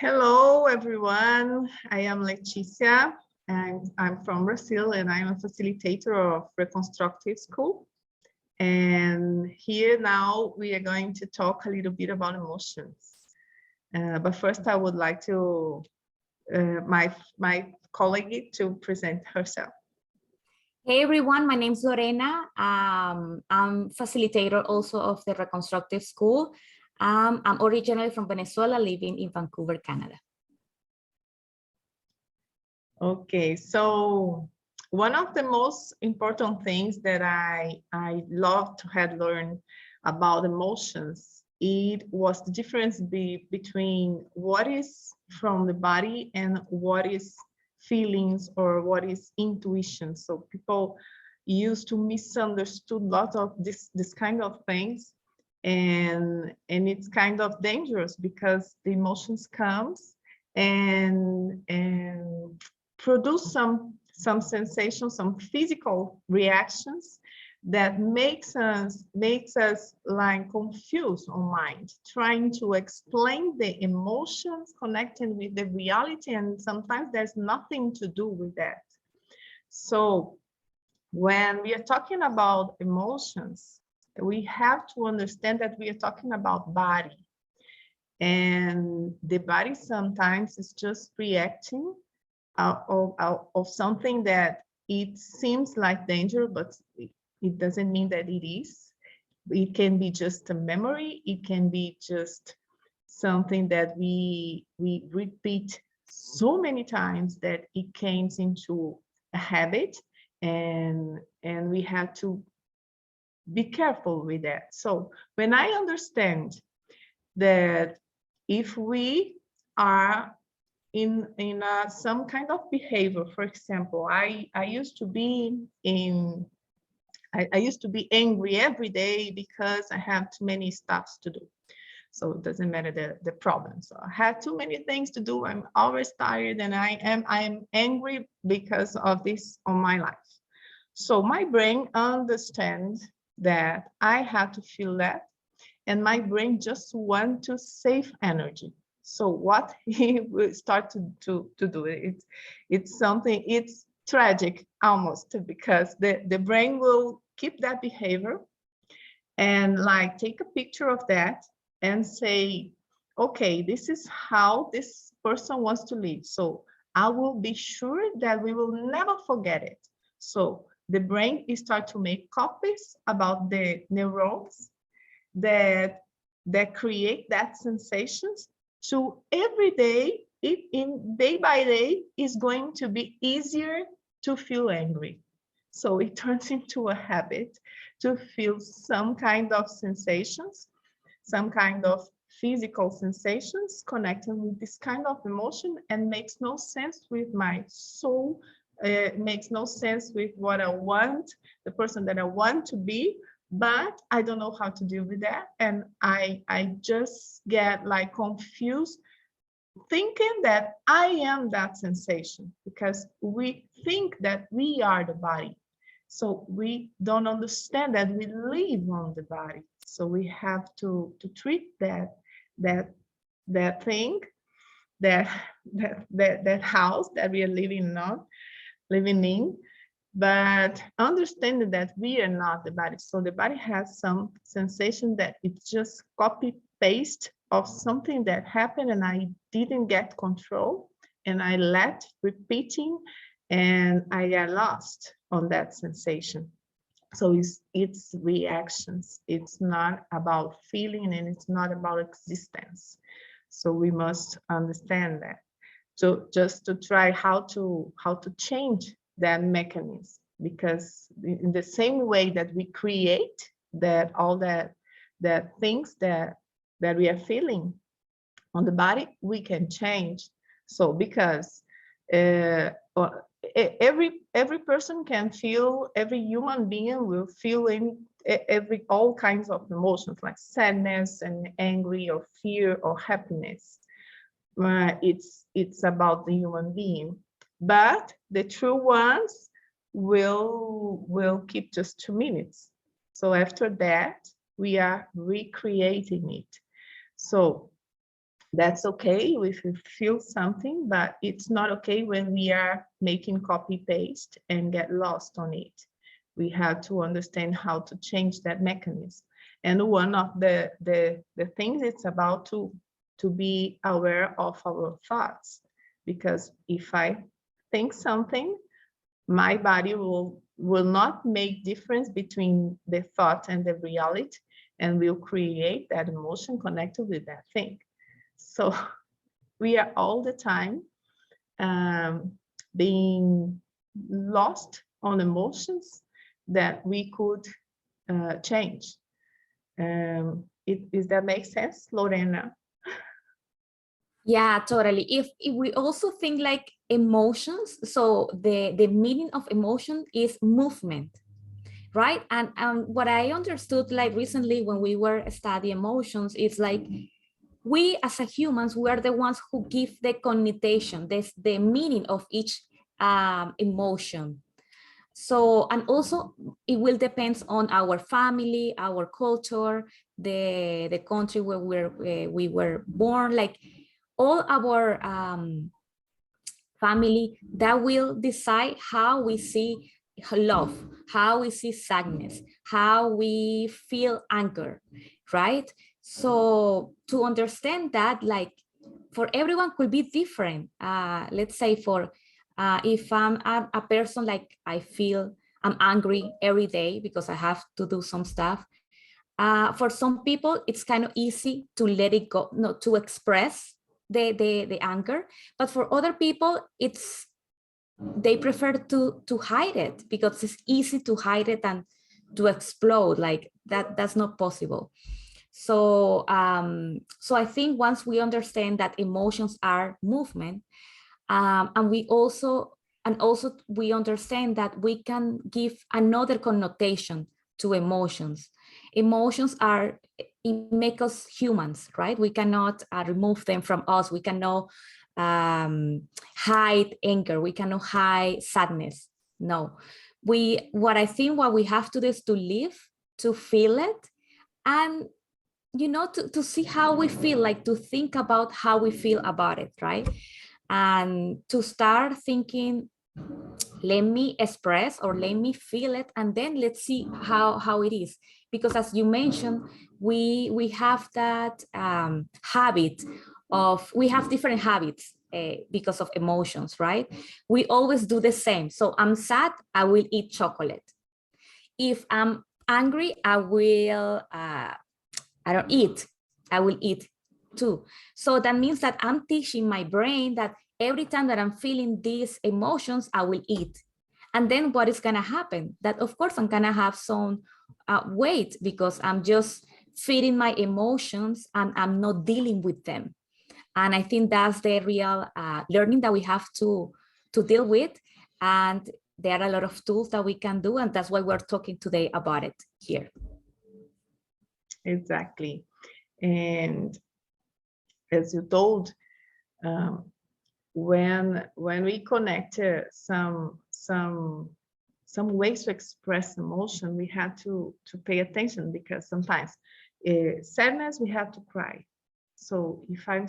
Hello, everyone. I am Leticia, and I'm from Brazil, and I'm a facilitator of Reconstructive School. And here now we are going to talk a little bit about emotions. But first, I would like to my colleague to present herself. Hey everyone, my name is Lorena. I'm facilitator also of the Reconstructive School. I'm originally from Venezuela, living in Vancouver, Canada. Okay, so one of the most important things that I love to have learned about emotions, it was the difference between what is from the body and what is feelings or what is intuition. So people used to misunderstood a lot of this kind of things, and it's kind of dangerous because the emotions comes and produce some sensations, some physical reactions that makes us like confused on mind, trying to explain the emotions connecting with the reality, and sometimes there's nothing to do with that. So when we are talking about emotions, we have to understand that we are talking about body, and the body sometimes is just reacting of something that it seems like danger, but it doesn't mean that it is. It can be just a memory. It can be just something that we repeat so many times that it came into a habit, and we have to be careful with that. So when I understand that if we are in some kind of behavior, for example, I used to be I used to be angry every day because I have too many stuffs to do. So it doesn't matter the problem. So I have too many things to do. I'm always tired, and I am angry because of this on my life. So my brain understands that I have to feel that, and my brain just wants to save energy. So what he will start to do, it's something, it's tragic almost, because the brain will keep that behavior and like take a picture of that and say, okay, this is how this person wants to live. So I will be sure that we will never forget it. So the brain is start to make copies about the neurons that create that sensations. So every day, in day by day, is going to be easier to feel angry. So it turns into a habit to feel some kind of sensations, some kind of physical sensations connected with this kind of emotion, and makes no sense with my soul, makes no sense with what I want, the person that I want to be, but I don't know how to deal with that. And I just get like confused, thinking that I am that sensation, because we think that we are the body. So we don't understand that we live on the body. So we have to treat that thing, that house that we are living in, but understanding that we are not the body. So the body has some sensation that it's just copy paste of something that happened, and I didn't get control, and I let repeating, and I got lost on that sensation. So it's reactions. It's not about feeling, and it's not about existence. So we must understand that. So just to try how to change that mechanism, because in the same way that we create that, all that things that we are feeling on the body, we can change. So because every person can feel, every human being will feel in all kinds of emotions, like sadness and angry or fear or happiness. It's about the human being, but the true ones will keep just 2 minutes. So after that, we are recreating it. So That's okay if we feel something, but it's not okay when we are making copy paste and get lost on it. We have to understand how to change that mechanism. And one of the things it's about to be aware of our thoughts, because if I think something, my body will not make difference between the thought and the reality, and will create that emotion connected with that thing. So we are all the time being lost on emotions that we could change. Does that make sense, Lorena? Yeah, totally. If we also think like emotions, so the meaning of emotion is movement, right? And what I understood like recently when we were studying emotions is like we as a humans, we are the ones who give the connotation, the meaning of each emotion. So, and also it will depend on our family, our culture, the country where we were born, like all our family, that will decide how we see love, how we see sadness, how we feel anger, right? So to understand that, like for everyone could be different. Let's say for if I'm a person like I feel I'm angry every day because I have to do some stuff. For some people, it's kind of easy to let it go, not to express the anger, but for other people, they prefer to hide it because it's easy to hide it and to explode like that. That's not possible. So so I think once we understand that emotions are movement, and also we understand that we can give another connotation to emotions. Emotions are, it make us humans, right? We cannot remove them from us. We cannot hide anger. We cannot hide sadness. No, what I think what we have to do is to live, to feel it, and to see how we feel, like to think about how we feel about it, right? And to start thinking, let me express or let me feel it, and then let's see how it is. Because as you mentioned, we have that habit of, we have different habits because of emotions, right? We always do the same. So I'm sad, I will eat chocolate. If I'm angry, I don't eat, I will eat too. So that means that I'm teaching my brain that every time that I'm feeling these emotions, I will eat. And then what is gonna happen? That of course I'm gonna have some weight because I'm just feeding my emotions and I'm not dealing with them. And I think that's the real learning that we have to deal with. And there are a lot of tools that we can do, and that's why we're talking today about it here. Exactly. And as you told, when we connect some ways to express emotion, we have to pay attention, because sometimes sadness, we have to cry. So if I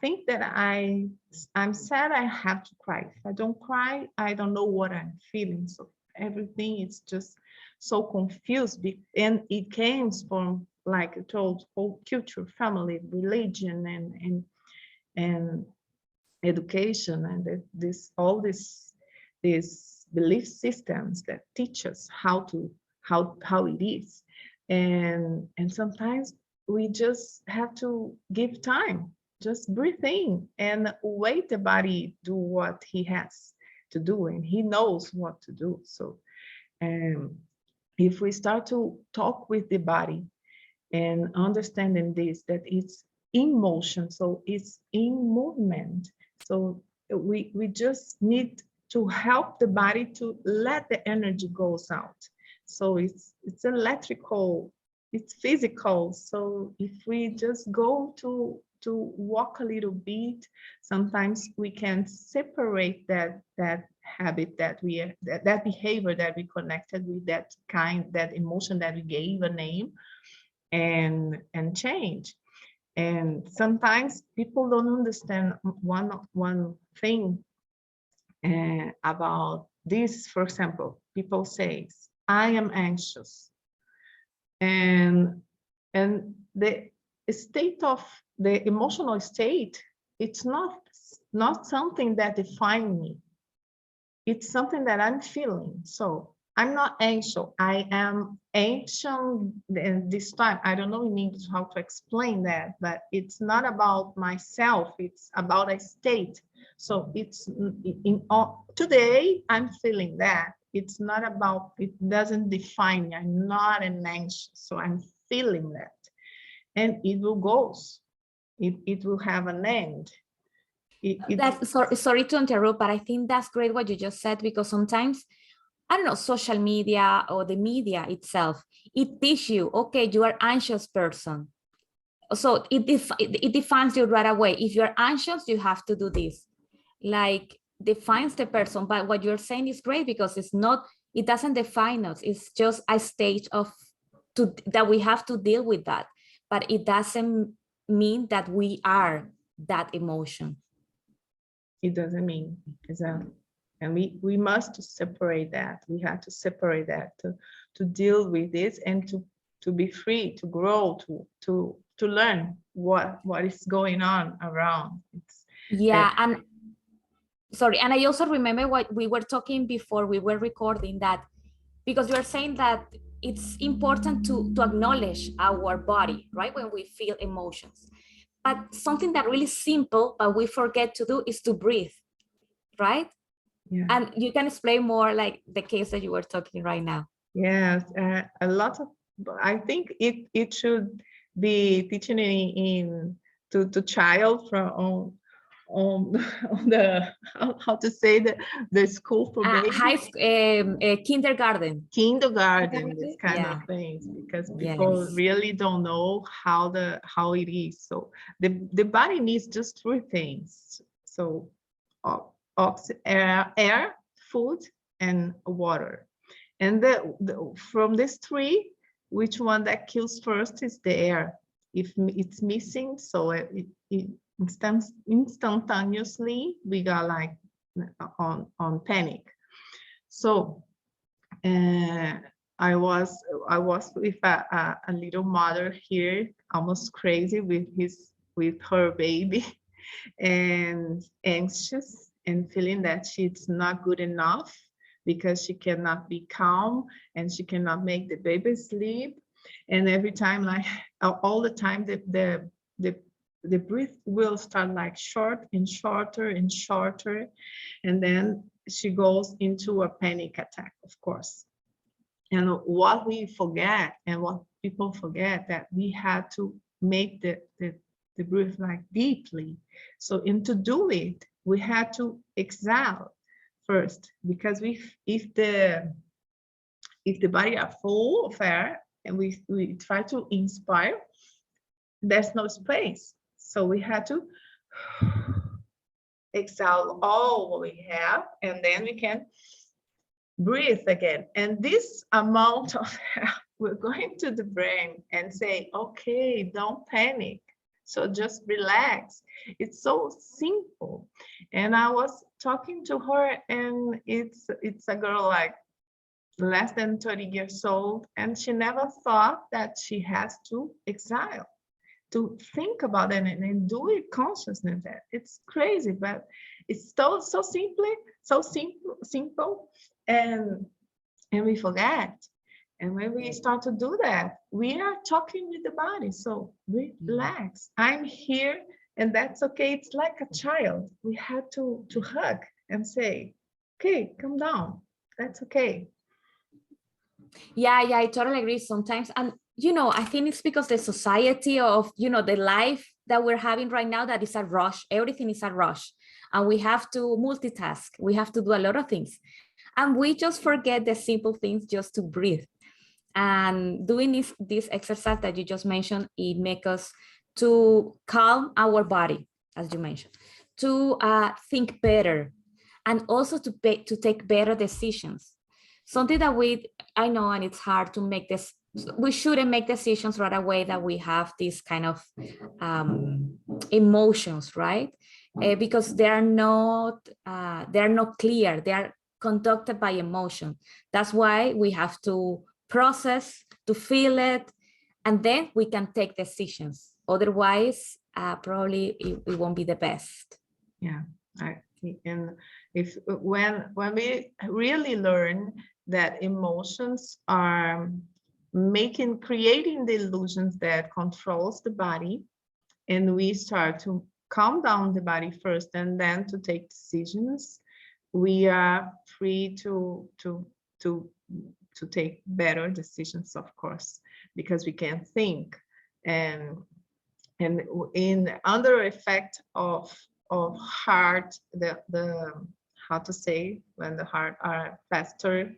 think that I'm sad, I have to cry. If I don't cry, I don't know what I'm feeling. So everything is just so confused, and it comes from, like I told, whole culture, family, religion, and education, and all these belief systems that teach us how it is. And sometimes we just have to give time, just breathe in and wait the body do what he has to do, and he knows what to do. So if we start to talk with the body and understanding this, that it's in motion, so it's in movement. So we just need to help the body to let the energy goes out. So it's electrical, it's physical. So if we just go to walk a little bit, sometimes we can separate that habit that that behavior that we connected with, that emotion that we gave a name, and change. And sometimes people don't understand one thing about this. For example, people say, I am anxious. And the state of the emotional state, it's not something that defines me. It's something that I'm feeling. So I'm not anxious. I am anxious. And this time, I don't know in English how to explain that, but it's not about myself. It's about a state. So it's today I'm feeling that. It's not about, it doesn't define me. I'm not an anxious. So I'm feeling that. And it will go. It will have an end. Sorry to interrupt, but I think that's great what you just said, because sometimes, I don't know, social media or the media itself, it teaches you, okay, you are anxious person. So it defines you right away. If you're anxious, you have to do this. Like, defines the person. But what you're saying is great, because it doesn't define us. It's just a stage that we have to deal with that. But it doesn't mean that we are that emotion. It doesn't mean, exactly. And we must separate that. We have to separate that to deal with this and to be free, to grow, to learn what is going on around. And sorry, and I also remember what we were talking before we were recording, that because you are saying that it's important to acknowledge our body, right, when we feel emotions. But something that really simple, but we forget to do, is to breathe, right? Yeah. And you can explain more, like the case that you were talking right now. Yes, a lot of, I think it should be teaching to child from on the how to say the school for babies. High school, kindergarten, this kind of things, because people really don't know how it is. So the body needs just three things. So air, food, and water. And from these three, which one that kills first is the air. If it's missing, so instantaneously we got like on panic. So I was with a little mother here, almost crazy with her baby, and anxious and feeling that she's not good enough because she cannot be calm and she cannot make the baby sleep. And every time, like all the time, the breath will start like short and shorter and shorter, and then she goes into a panic attack, of course. And what we forget, and what people forget, that we had to make the breath like deeply. So, and to do it, we had to exhale first, because if the body are full of air and we try to inspire, there's no space. So we had to exhale all what we have, and then we can breathe again. And this amount of air will go into the brain and say, okay, don't panic. So just relax. It's so simple. And I was talking to her, and it's a girl like less than 30 years old, and she never thought that she has to exhale, to think about it and do it consciously. That it's crazy, but it's so simple, and we forget. And when we start to do that, we are talking with the body. So relax. I'm here, and that's okay. It's like a child. We had to hug and say, okay, calm down. That's okay. Yeah, I totally agree sometimes. And, I think it's because the society of, the life that we're having right now, that is a rush. Everything is a rush. And we have to multitask. We have to do a lot of things. And we just forget the simple things, just to breathe. And doing this exercise that you just mentioned, it makes us to calm our body, as you mentioned, to think better, and also to take better decisions. Something that I know, and it's hard to make we shouldn't make decisions right away that we have these kind of emotions, right? Because they are not clear. They are conducted by emotion. That's why we have to process, to feel it, and then we can take decisions. Otherwise, probably it won't be the best. Yeah, and if when we really learn that emotions are creating the illusions that controls the body, and we start to calm down the body first and then to take decisions, we are free to take better decisions, of course, because we can think. And in under effect of heart, the how to say, when the heart are faster,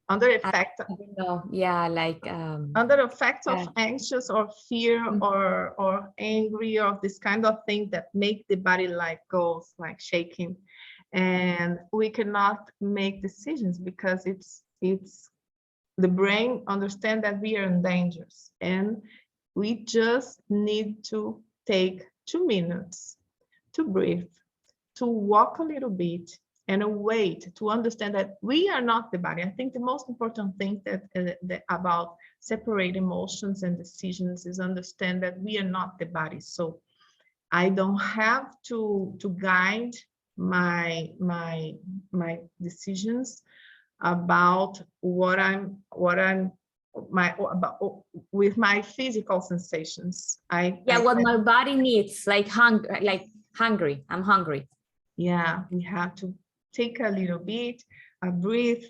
under effect, yeah, like under effect of yeah. anxious or fear or angry, or this kind of thing that make the body like goes like shaking, and we cannot make decisions because it's the brain understand that we are in danger, and we just need to take 2 minutes to breathe, to walk a little bit, and wait to understand that we are not the body. I think the most important thing that about separate emotions and decisions is understand that we are not the body. So I don't have to guide my decisions about what I'm with my physical sensations. What my body needs, like hungry. I'm hungry. Yeah, we have to take a little bit, breathe,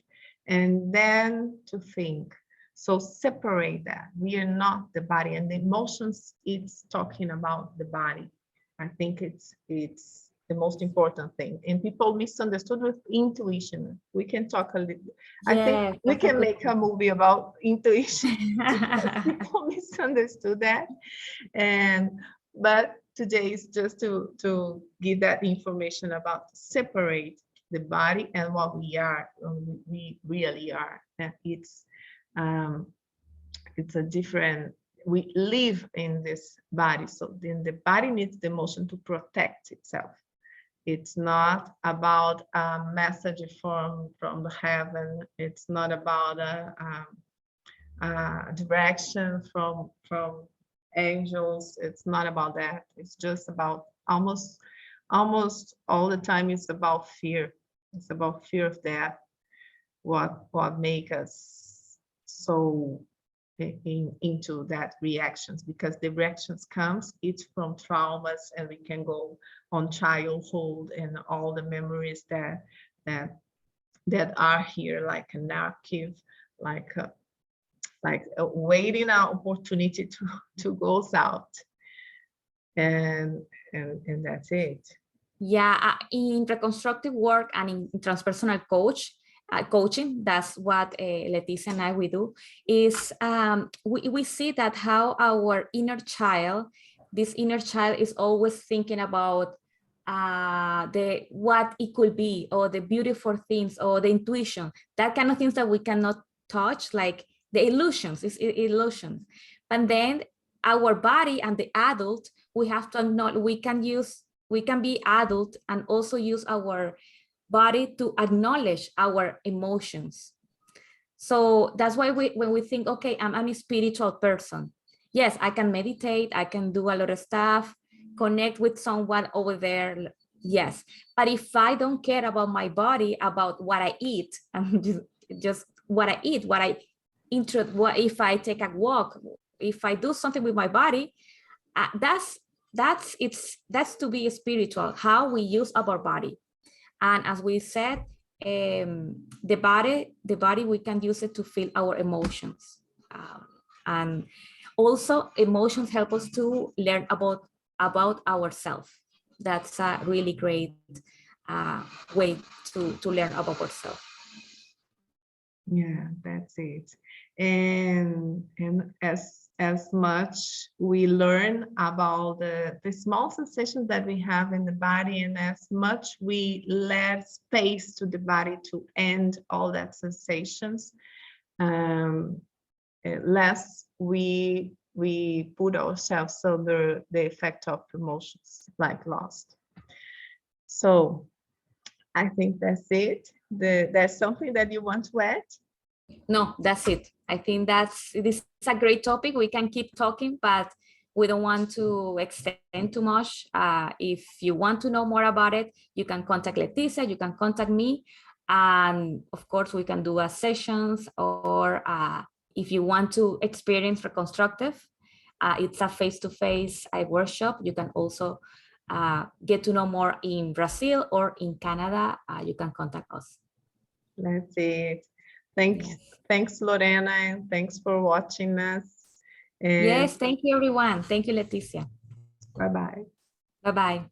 and then to think. So separate that. We are not the body, and the emotions, it's talking about the body. I think it's the most important thing. And people misunderstood with intuition. We can talk a little. I think we can make a movie about intuition. People misunderstood that, but today is just to give that information about separate the body and what we are, we really are. And it's a different, we live in this body, so then the body needs the emotion to protect itself. It's not about a message from the heaven. It's not about a direction from angels. It's not about that. It's just about almost all the time it's about fear. It's about fear of death. What make us so into that reactions, because the reactions comes, it's from traumas, and we can go on childhood and all the memories that are here, like an archive, like waiting an opportunity to go out, and that's it. Yeah, in reconstructive work and in transpersonal coaching, that's what Leticia and I we do, is we see that how our inner child, this inner child is always thinking about what it could be, or the beautiful things, or the intuition, that kind of things that we cannot touch, like the illusions, it's illusions. And then our body and the adult, we have to acknowledge, we can be adult and also use our body to acknowledge our emotions. So that's why when we think, okay, I'm a spiritual person. Yes, I can meditate, I can do a lot of stuff, connect with someone over there. Yes, but if I don't care about my body, about what I eat, and just what I eat, what if I take a walk, if I do something with my body, that's to be spiritual, how we use our body. And as we said, the body, we can use it to feel our emotions. And also emotions help us to learn about ourselves. That's a really great way to learn about ourselves. Yeah, that's it. And as much we learn about the small sensations that we have in the body, and as much we let space to the body to end all that sensations, less we put ourselves under the effect of emotions like loss. So I think that's it. There's something that you want to add? No, that's it. I think this is a great topic. We can keep talking, but we don't want to extend too much. If you want to know more about it, you can contact Leticia, you can contact me. And of course, we can do a sessions, or if you want to experience Reconstructive, it's a face-to-face workshop. You can also get to know more in Brazil or in Canada. You can contact us. That's it. Thanks, Yes. Thanks, Lorena, and thanks for watching us. And Yes, thank you, everyone. Thank you, Leticia. bye-bye. Bye-bye.